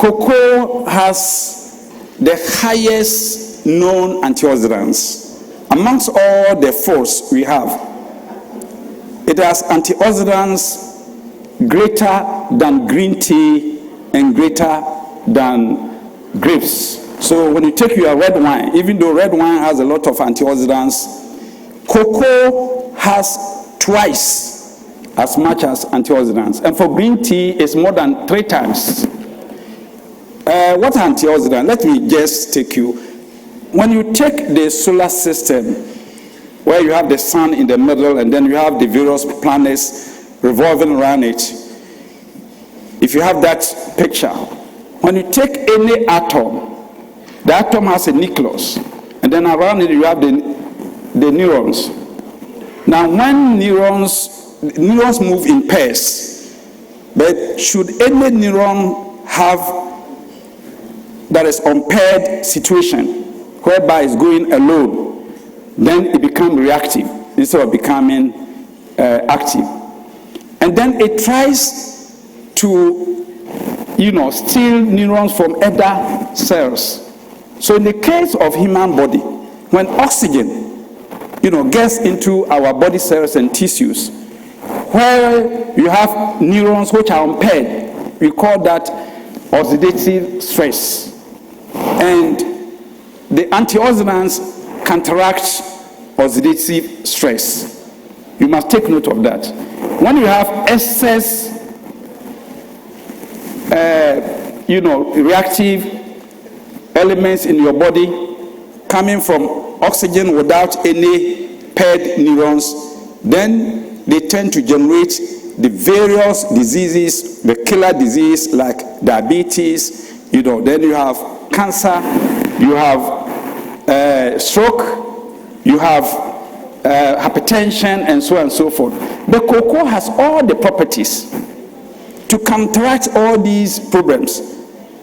cocoa has the highest known antioxidants. Amongst all the fours we have, it has antioxidants greater than green tea and greater than grapes. So when you take your red wine, even though red wine has a lot of antioxidants, cocoa has twice as much as antioxidants. And for green tea, it's more than 3 times. What antioxidant? Let me just take you. When you take the solar system, where you have the sun in the middle and then you have the various planets revolving around it, if you have that picture, when you take any atom, the atom has a nucleus, and then around it you have the neurons. Now when neurons move in pairs, but should any neuron have that is unpaired situation, whereby it's going alone, then it becomes reactive instead of becoming active. And then it tries to, steal neurons from other cells. So in the case of human body, when oxygen, gets into our body cells and tissues, where you have neurons which are unpaired, we call that oxidative stress. And the antioxidants counteract oxidative stress. You must take note of that. When you have excess, reactive elements in your body coming from oxygen without any paired neurons, then they tend to generate the various diseases, the killer disease like diabetes, then you have cancer, you have stroke, you have hypertension, and so on and so forth. The cocoa has all the properties to counteract all these problems.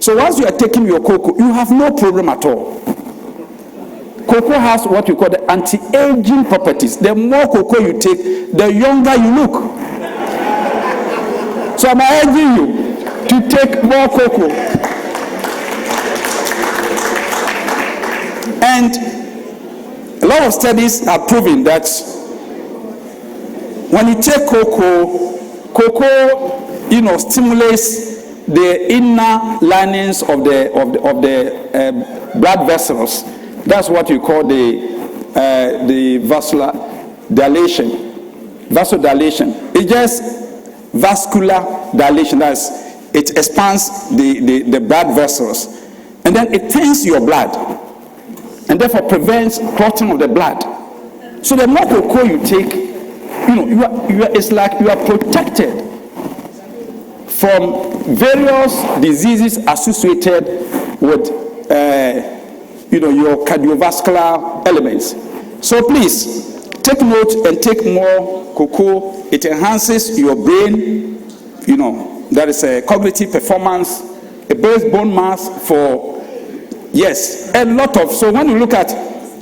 So once you are taking your cocoa, you have no problem at all. Cocoa has what we call the anti-aging properties. The more cocoa you take, the younger you look. So I'm urging you to take more cocoa. And a lot of studies are proving that when you take cocoa stimulates the inner linings of the blood vessels. That's what you call the vasodilation. It's just vascular dilation. It expands the blood vessels, and then it thins your blood, and therefore prevents clotting of the blood. So the more cocoa you take, it's like you are protected from various diseases associated with your cardiovascular elements. So please take note and take more cocoa. It enhances your brain, that is a cognitive performance. It builds bone mass for a lot of. So when you look at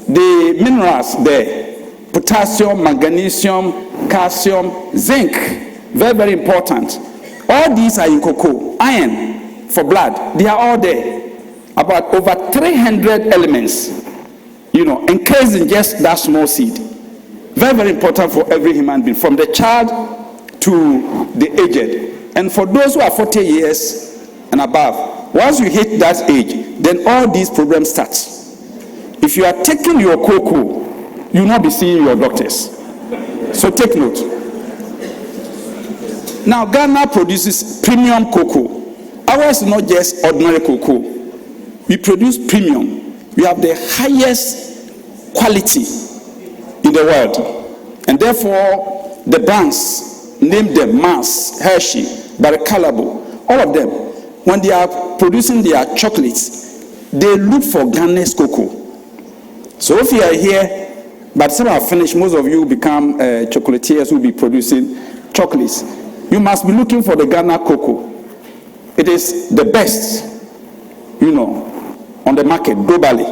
the minerals there, potassium, magnesium, calcium, zinc, very, very important. All these are in cocoa. Iron for blood, they are all there. About over 300 elements, encased in just that small seed. Very, very important for every human being, from the child to the aged. And for those who are 40 years and above, once you hit that age, then all these problems start. If you are taking your cocoa, you will not be seeing your doctors. So take note. Now, Ghana produces premium cocoa. Ours is not just ordinary cocoa. We produce premium. We have the highest quality in the world. And therefore, the brands, name them Mars, Hershey, Baracalabo, all of them, when they are producing their chocolates, they look for Ghana's cocoa. So if you are here, by the time I finish, most of you become chocolatiers who will be producing chocolates. You must be looking for the Ghana cocoa. It is the best, on the market globally.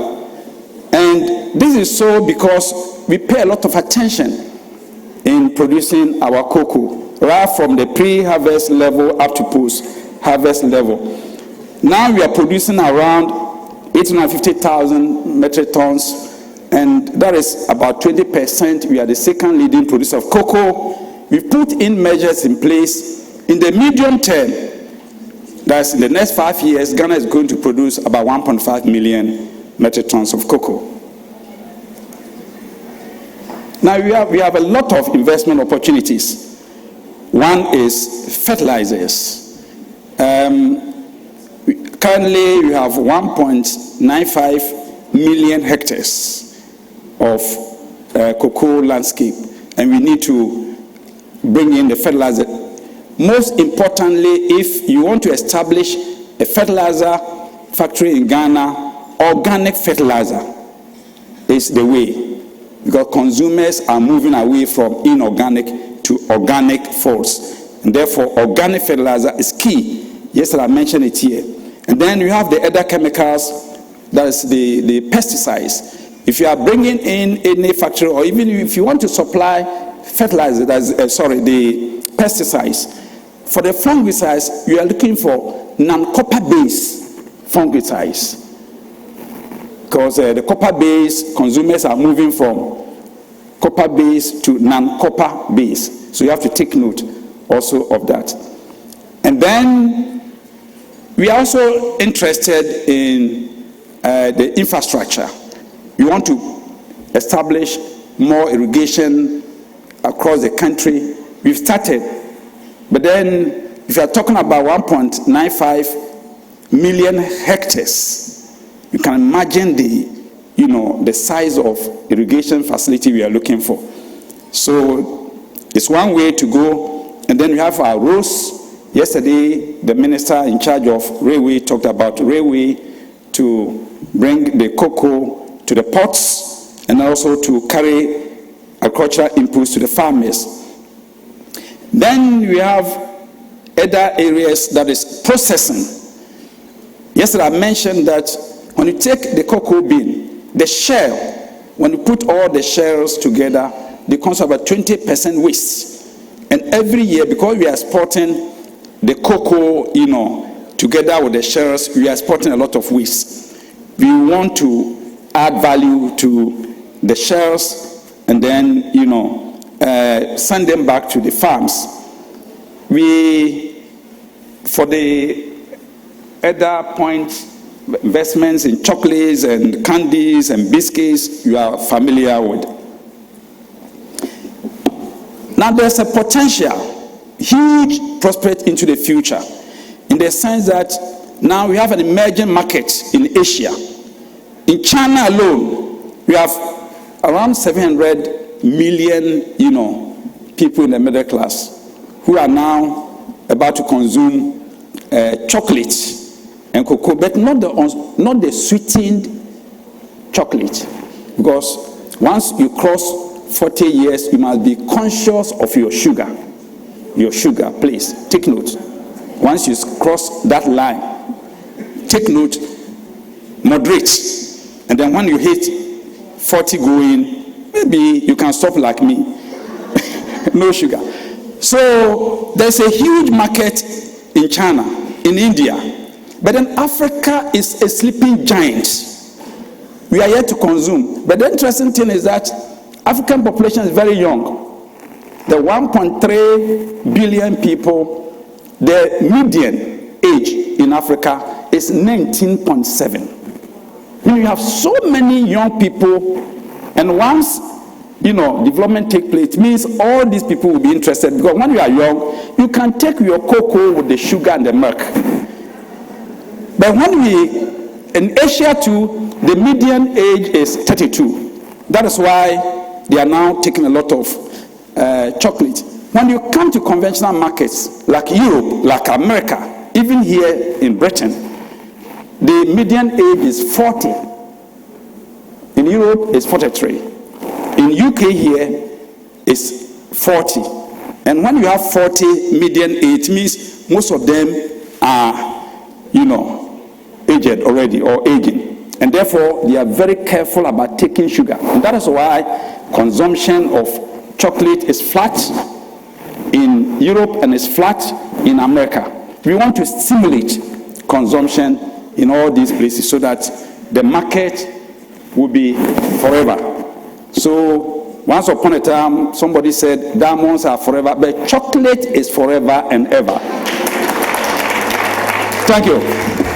And this is so because we pay a lot of attention in producing our cocoa, right from the pre-harvest level up to post-harvest level. Now we are producing around 850,000 metric tons, and that is about 20%. We are the second leading producer of cocoa. We've put in measures in place. In the medium term, that's in the next 5 years, Ghana is going to produce about 1.5 million metric tons of cocoa. Now we have a lot of investment opportunities. One is fertilizers. Currently, we have 1.95 million hectares of cocoa landscape, and we need to bring in the fertilizer. Most importantly, if you want to establish a fertilizer factory in Ghana, organic fertilizer is the way, because consumers are moving away from inorganic to organic foods, and therefore organic fertilizer is key. Yesterday I mentioned it here. And then you have the other chemicals, that is the pesticides. If you are bringing in any factory, or even if you want to supply fertilizer, the pesticides, for the fungicides, you are looking for non-copper-based fungicides. Because the copper-based, consumers are moving from copper-based to non-copper-based. So you have to take note also of that. And then we are also interested in the infrastructure. We want to establish more irrigation across the country. We've started, but then if you are talking about 1.95 million hectares, you can imagine the size of irrigation facility we are looking for. So it's one way to go. And then we have our roads. Yesterday, the minister in charge of railway talked about railway to bring the cocoa to the ports and also to carry agricultural inputs to the farmers. Then we have other areas, that is processing. Yesterday I mentioned that when you take the cocoa bean, the shell, when you put all the shells together, they consume about 20% waste. And every year, because we are exporting the cocoa, together with the shells, we are exporting a lot of waste. We want to add value to the shells and then, send them back to the farms. For the other points, investments in chocolates and candies and biscuits, you are familiar with. Now there's a potential, huge prospect into the future, in the sense that now we have an emerging market in Asia. In China alone, we have around 700 million, people in the middle class who are now about to consume chocolate and cocoa, but not the sweetened chocolate, because once you cross 40 years, you must be conscious of your sugar. Your sugar, please take note. Once you cross that line, take note, moderate, and then when you hit 40 going, maybe you can stop like me. No sugar. So there's a huge market in China, in India, but then Africa is a sleeping giant. We are yet to consume. But the interesting thing is that African population is very young. The 1.3 billion people, the median age in Africa is 19.7. When you have so many young people, and once development takes place, it means all these people will be interested, because when you are young, you can take your cocoa with the sugar and the milk. But when in Asia too, the median age is 32. That is why they are now taking a lot of chocolate. When you come to conventional markets like Europe, like America, even here in Britain, the median age is 40. In Europe, it's 43. In UK here, it's 40. And when you have 40 median age, it means most of them are, aged already or aging. And therefore, they are very careful about taking sugar. And that is why consumption of chocolate is flat in Europe and is flat in America. We want to stimulate consumption in all these places so that the market will be forever. So once upon a time, somebody said diamonds are forever, but chocolate is forever and ever. Thank you.